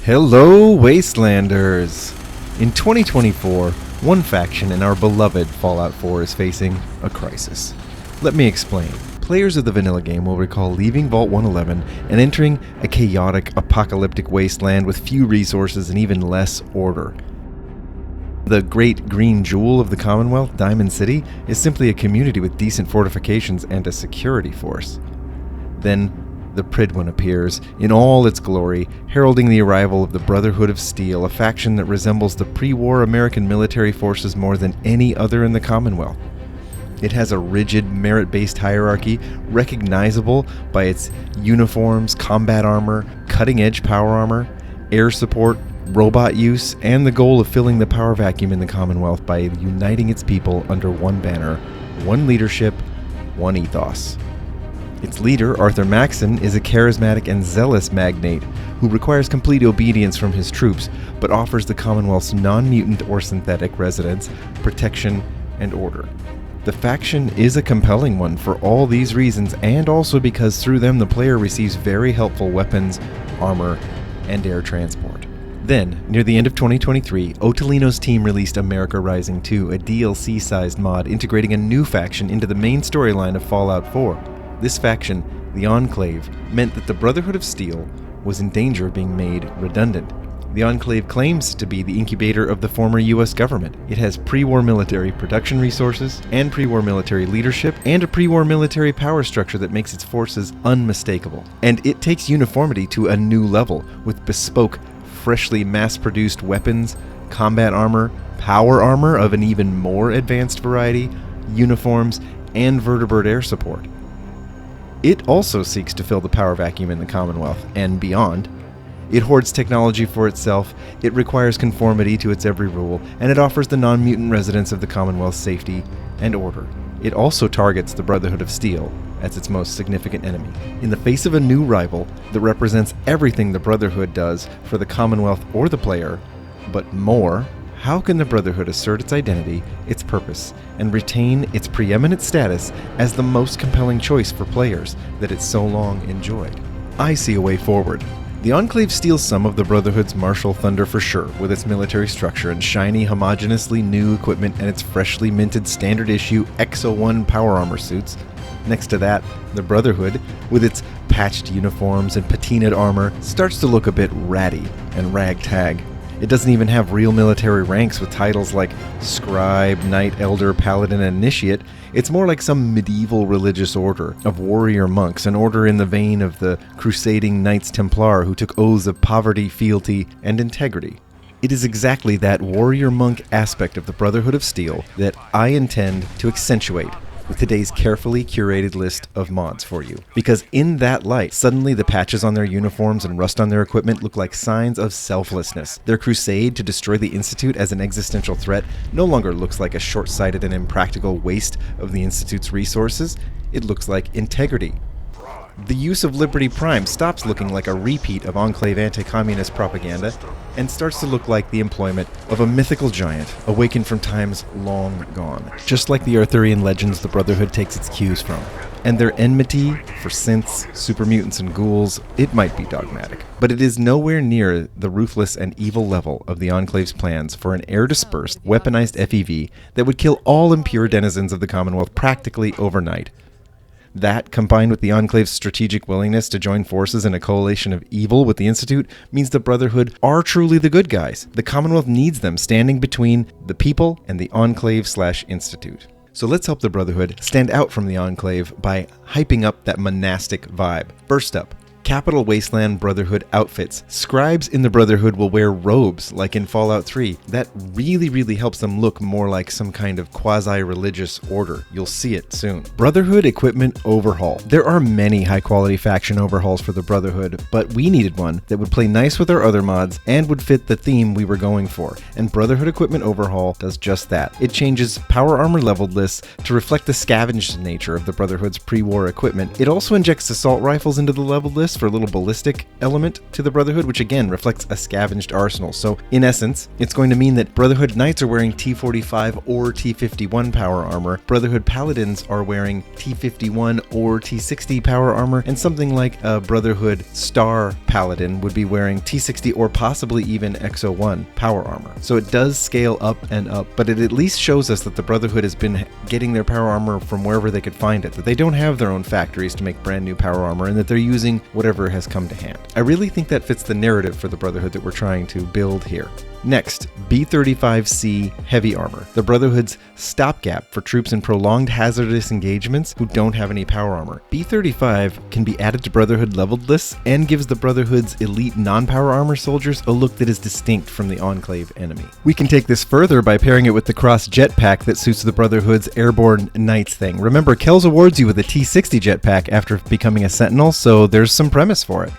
Hello, Wastelanders! In 2024, one faction in our beloved Fallout 4 is facing a crisis. Let me explain. Players of the vanilla game will recall leaving Vault 111 and entering a chaotic, apocalyptic wasteland with few resources and even less order. The great green jewel of the Commonwealth, Diamond City, is simply a community with decent fortifications and a security force. Then, the Prydwen appears, in all its glory, heralding the arrival of the Brotherhood of Steel, a faction that resembles the pre-war American military forces more than any other in the Commonwealth. It has a rigid, merit-based hierarchy, recognizable by its uniforms, combat armor, cutting-edge power armor, air support, robot use, and the goal of filling the power vacuum in the Commonwealth by uniting its people under one banner, one leadership, one ethos. Its leader, Arthur Maxon, is a charismatic and zealous magnate who requires complete obedience from his troops, but offers the Commonwealth's non-mutant or synthetic residents protection and order. The faction is a compelling one for all these reasons, and also because through them the player receives very helpful weapons, armor, and air transport. Then, near the end of 2023, Otolino's team released America Rising 2, a DLC-sized mod integrating a new faction into the main storyline of Fallout 4. This faction, the Enclave, meant that the Brotherhood of Steel was in danger of being made redundant. The Enclave claims to be the incubator of the former US government. It has pre-war military production resources, and pre-war military leadership, and a pre-war military power structure that makes its forces unmistakable. And it takes uniformity to a new level, with bespoke, freshly mass-produced weapons, combat armor, power armor of an even more advanced variety, uniforms, and Vertibird air support. It also seeks to fill the power vacuum in the Commonwealth and beyond. It hoards technology for itself, it requires conformity to its every rule, and it offers the non-mutant residents of the Commonwealth safety and order. It also targets the Brotherhood of Steel as its most significant enemy. In the face of a new rival that represents everything the Brotherhood does for the Commonwealth or the player, but more, how can the Brotherhood assert its identity, its purpose, and retain its preeminent status as the most compelling choice for players that it so long enjoyed? I see a way forward. The Enclave steals some of the Brotherhood's martial thunder for sure, with its military structure and shiny, homogeneously new equipment and its freshly minted standard issue Exo 1 power armor suits. Next to that, the Brotherhood, with its patched uniforms and patinaed armor, starts to look a bit ratty and ragtag. It doesn't even have real military ranks with titles like Scribe, Knight, Elder, Paladin, and Initiate. It's more like some medieval religious order of warrior monks, an order in the vein of the crusading Knights Templar who took oaths of poverty, fealty, and integrity. It is exactly that warrior monk aspect of the Brotherhood of Steel that I intend to accentuate with today's carefully curated list of mods for you. Because in that light, suddenly the patches on their uniforms and rust on their equipment look like signs of selflessness. Their crusade to destroy the Institute as an existential threat no longer looks like a short-sighted and impractical waste of the Institute's resources. It looks like integrity. The use of Liberty Prime stops looking like a repeat of Enclave anti-communist propaganda and starts to look like the employment of a mythical giant awakened from times long gone, just like the Arthurian legends the Brotherhood takes its cues from. And their enmity for synths, super mutants, and ghouls, it might be dogmatic, but it is nowhere near the ruthless and evil level of the Enclave's plans for an air-dispersed, weaponized FEV that would kill all impure denizens of the Commonwealth practically overnight. That, combined with the Enclave's strategic willingness to join forces in a coalition of evil with the Institute, means the Brotherhood are truly the good guys. The Commonwealth needs them standing between the people and the Enclave/Institute. So let's help the Brotherhood stand out from the Enclave by hyping up that monastic vibe. First up, Capital Wasteland Brotherhood outfits. Scribes in the Brotherhood will wear robes, like in Fallout 3. That really helps them look more like some kind of quasi-religious order. You'll see it soon. Brotherhood Equipment Overhaul. There are many high-quality faction overhauls for the Brotherhood, but we needed one that would play nice with our other mods and would fit the theme we were going for. And Brotherhood Equipment Overhaul does just that. It changes power armor leveled lists to reflect the scavenged nature of the Brotherhood's pre-war equipment. It also injects assault rifles into the leveled list for a little ballistic element to the Brotherhood, which again reflects a scavenged arsenal. So in essence, it's going to mean that Brotherhood Knights are wearing T45 or T51 power armor, Brotherhood Paladins are wearing T51 or T60 power armor, and something like a Brotherhood Star Paladin would be wearing T60 or possibly even Exo1 power armor. So it does scale up and up, but it at least shows us that the Brotherhood has been getting their power armor from wherever they could find it, that they don't have their own factories to make brand new power armor, and that they're using whatever has come to hand. I really think that fits the narrative for the Brotherhood that we're trying to build here. Next, B35C Heavy Armor, the Brotherhood's stopgap for troops in prolonged hazardous engagements who don't have any power armor. B35 can be added to Brotherhood leveled lists and gives the Brotherhood's elite non-power armor soldiers a look that is distinct from the Enclave enemy. We can take this further by pairing it with the cross jetpack that suits the Brotherhood's Airborne Knights thing. Remember, Kells awards you with a T60 jetpack after becoming a Sentinel, so there's some premise for it.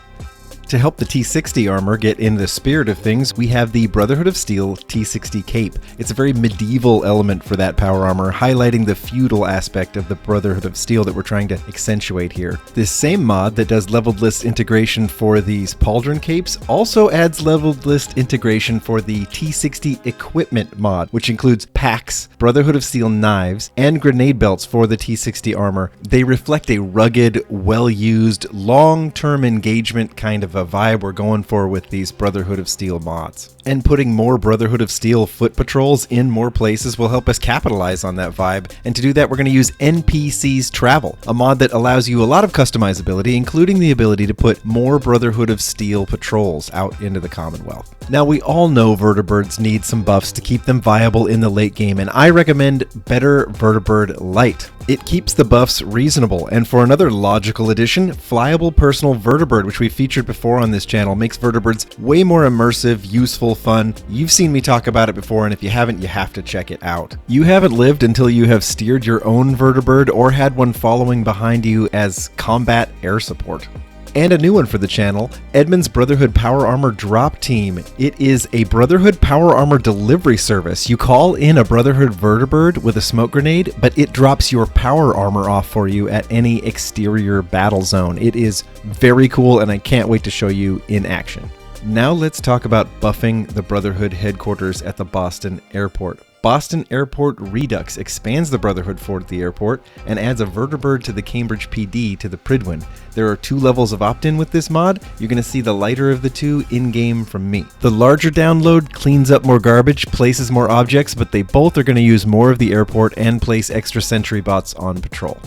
To help the T60 armor get in the spirit of things, we have the Brotherhood of Steel T60 cape. It's a very medieval element for that power armor, highlighting the feudal aspect of the Brotherhood of Steel that we're trying to accentuate here. This same mod that does leveled list integration for these pauldron capes also adds leveled list integration for the T60 equipment mod, which includes packs, Brotherhood of Steel knives, and grenade belts for the T60 armor. They reflect a rugged, well-used, long-term engagement kind of a vibe we're going for with these Brotherhood of Steel mods. And putting more Brotherhood of Steel foot patrols in more places will help us capitalize on that vibe. And to do that, we're going to use NPCs Travel, a mod that allows you a lot of customizability, including the ability to put more Brotherhood of Steel patrols out into the Commonwealth. Now, we all know Vertibirds need some buffs to keep them viable in the late game, and I recommend better Vertibird Lite. It keeps the buffs reasonable, and for another logical addition, Flyable Personal Vertibird, which we featured before on this channel, makes Vertibirds way more immersive, useful, fun. You've seen me talk about it before, and if you haven't, you have to check it out. You haven't lived until you have steered your own Vertibird or had one following behind you as combat air support. And a new one for the channel, Edmund's Brotherhood Power Armor Drop Team. It is a Brotherhood Power Armor delivery service. You call in a Brotherhood Vertibird with a smoke grenade, but it drops your power armor off for you at any exterior battle zone. It is very cool, and I can't wait to show you in action. Now let's talk about buffing the Brotherhood headquarters at the Boston Airport. Boston Airport Redux expands the Brotherhood fort at the airport and adds a Vertibird to the Cambridge PD to the Prydwen. There are 2 levels of opt-in with this mod. You're going to see the lighter of the 2 in-game from me. The larger download cleans up more garbage, places more objects, but they both are going to use more of the airport and place extra sentry bots on patrol.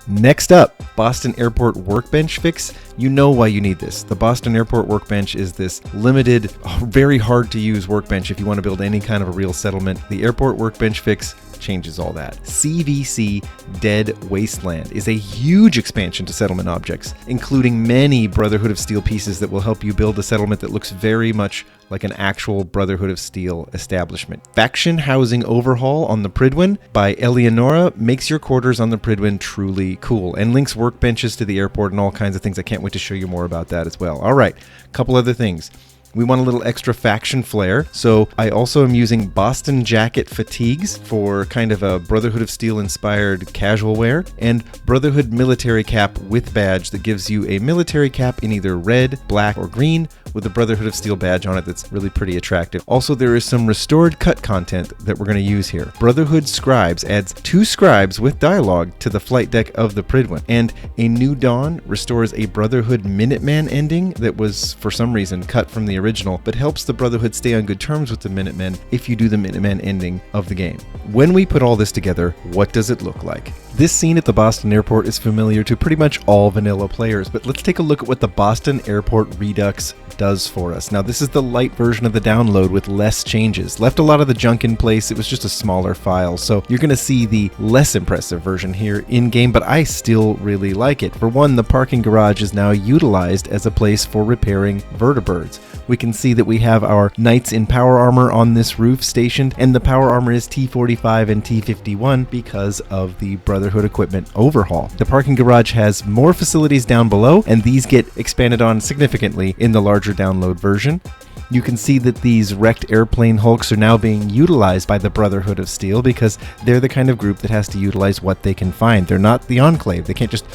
Next up, Boston Airport Workbench fix. You know why you need this. The Boston Airport Workbench is this limited, very hard to use workbench if you want to build any kind of a real settlement. The Airport Workbench fix changes all that. CVC Dead Wasteland is a huge expansion to settlement objects, including many Brotherhood of Steel pieces that will help you build a settlement that looks very much like an actual Brotherhood of Steel establishment. Faction Housing Overhaul on the Prydwen by Elianora makes your quarters on the Prydwen truly cool and links workbenches to the airport and all kinds of things. I can't wait to show you more about that as well. All right, a couple other things. We want a little extra faction flair, so I also am using Boston Jacket fatigues for kind of a Brotherhood of Steel inspired casual wear, and Brotherhood military cap with badge that gives you a military cap in either red, black, or green with a Brotherhood of Steel badge on it that's really pretty attractive. Also, there is some restored cut content that we're going to use here. Brotherhood Scribes adds 2 scribes with dialogue to the flight deck of the Prydwen, and A New Dawn restores a Brotherhood Minuteman ending that was, for some reason, cut from the original, but helps the Brotherhood stay on good terms with the Minutemen if you do the Minuteman ending of the game. When we put all this together, what does it look like? This scene at the Boston Airport is familiar to pretty much all vanilla players, but let's take a look at what the Boston Airport Redux does for us. Now, this is the light version of the download with less changes. Left a lot of the junk in place. It was just a smaller file, so you're going to see the less impressive version here in-game, but I still really like it. For one, the parking garage is now utilized as a place for repairing Vertibirds. We can see that we have our knights in power armor on this roof stationed, and the power armor is T45 and T51 because of the Brotherhood equipment overhaul. The parking garage has more facilities down below, and these get expanded on significantly in the larger download version. You can see that these wrecked airplane hulks are now being utilized by the Brotherhood of Steel because they're the kind of group that has to utilize what they can find. They're not the Enclave. They can't just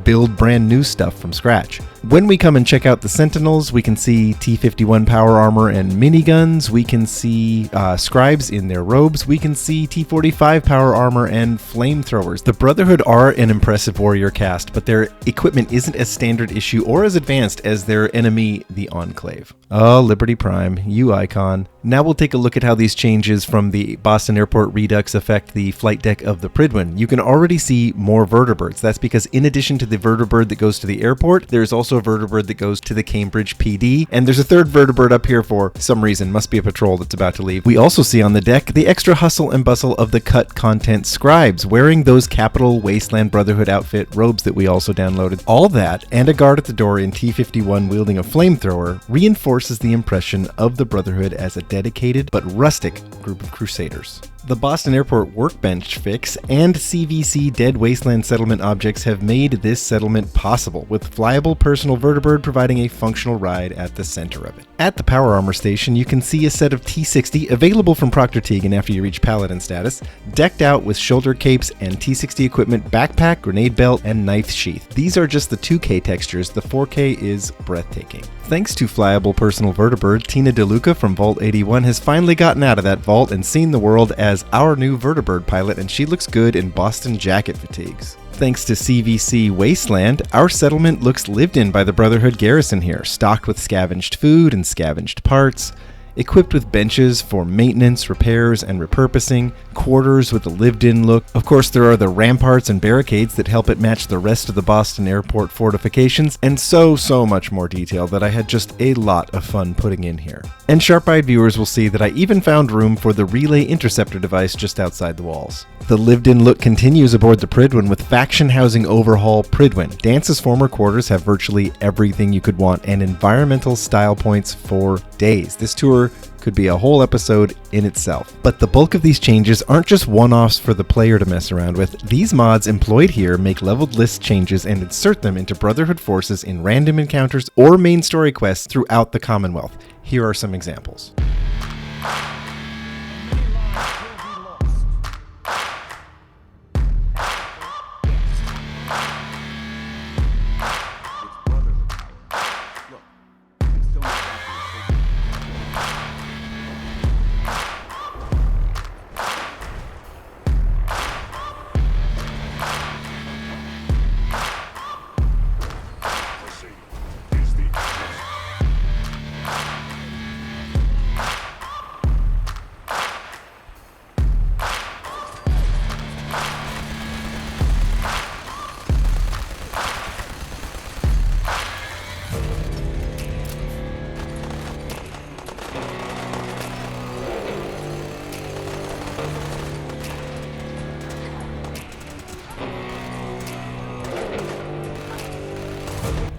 build brand new stuff from scratch. When we come and check out the Sentinels, we can see T-51 power armor and miniguns. We can see scribes in their robes. We can see T-45 power armor and flamethrowers. The Brotherhood are an impressive warrior cast, but their equipment isn't as standard issue or as advanced as their enemy, the Enclave. Oh, Liberty Prime, you icon. Now we'll take a look at how these changes from the Boston Airport Redux affect the flight deck of the Prydwen. You can already see more Vertibirds. That's because in addition to the Vertibird that goes to the airport, there's also a Vertibird that goes to the Cambridge PD, and there's a third Vertibird up here for some reason. Must be a patrol that's about to leave. We also see on the deck the extra hustle and bustle of the cut content scribes, wearing those Capital Wasteland Brotherhood outfit robes that we also downloaded. All that, and a guard at the door in T-51 wielding a flamethrower, reinforces the impression of the Brotherhood as a dedicated but rustic group of crusaders. The Boston Airport Workbench fix and CVC Dead Wasteland settlement objects have made this settlement possible, with Flyable personal Vertibird providing a functional ride at the center of it. At the power armor station, you can see a set of T-60 available from Proctor Teagan after you reach Paladin status, decked out with shoulder capes and T-60 equipment, backpack, grenade belt, and knife sheath. These are just the 2K textures, the 4K is breathtaking. Thanks to Flyable personal Vertibird, Tina DeLuca from Vault 81 has finally gotten out of that vault and seen the world as our new Vertibird pilot, and she looks good in Boston jacket fatigues. Thanks to CVC Wasteland, our settlement looks lived in by the Brotherhood garrison here, stocked with scavenged food and scavenged parts, equipped with benches for maintenance, repairs, and repurposing, quarters with a lived-in look. Of course, there are the ramparts and barricades that help it match the rest of the Boston Airport fortifications, and so much more detail that I had just a lot of fun putting in here. And sharp-eyed viewers will see that I even found room for the relay interceptor device just outside the walls. The lived-in look continues aboard the Prydwen with faction housing Overhaul Prydwen. Dance's former quarters have virtually everything you could want and environmental style points for days. This tour could be a whole episode in itself. But the bulk of these changes aren't just one-offs for the player to mess around with. These mods employed here make leveled list changes and insert them into Brotherhood forces in random encounters or main story quests throughout the Commonwealth. Here are some examples.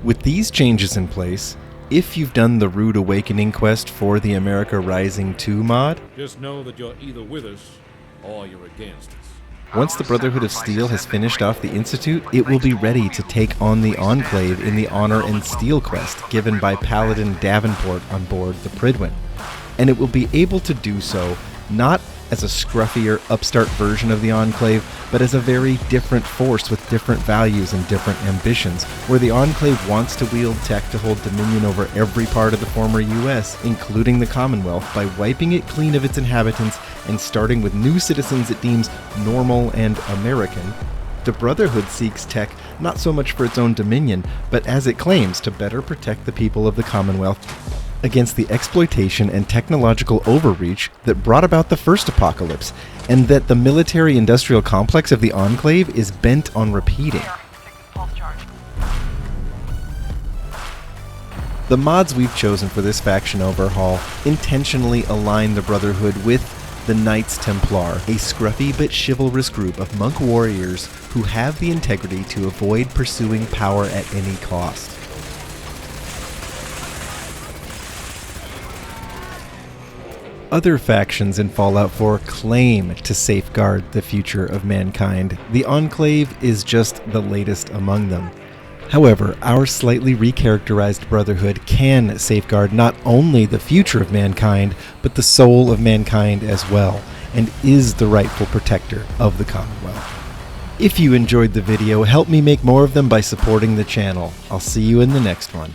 With these changes in place, if you've done the Rude Awakening quest for the America Rising 2 mod, just know that you're either with us or you're against us. Once the Brotherhood of Steel has finished off the Institute, it will be ready to take on the Enclave in the Honor and Steel quest given by Paladin Davenport on board the Prydwen. And it will be able to do so not as a scruffier, upstart version of the Enclave, but as a very different force with different values and different ambitions, where the Enclave wants to wield tech to hold dominion over every part of the former US, including the Commonwealth, by wiping it clean of its inhabitants and starting with new citizens it deems normal and American. The Brotherhood seeks tech not so much for its own dominion, but as it claims to better protect the people of the Commonwealth against the exploitation and technological overreach that brought about the first apocalypse, and that the military-industrial complex of the Enclave is bent on repeating. The mods we've chosen for this faction overhaul intentionally align the Brotherhood with the Knights Templar, a scruffy but chivalrous group of monk warriors who have the integrity to avoid pursuing power at any cost. Other factions in Fallout 4 claim to safeguard the future of mankind. The Enclave is just the latest among them. However, our slightly recharacterized Brotherhood can safeguard not only the future of mankind, but the soul of mankind as well, and is the rightful protector of the Commonwealth. If you enjoyed the video, help me make more of them by supporting the channel. I'll see you in the next one.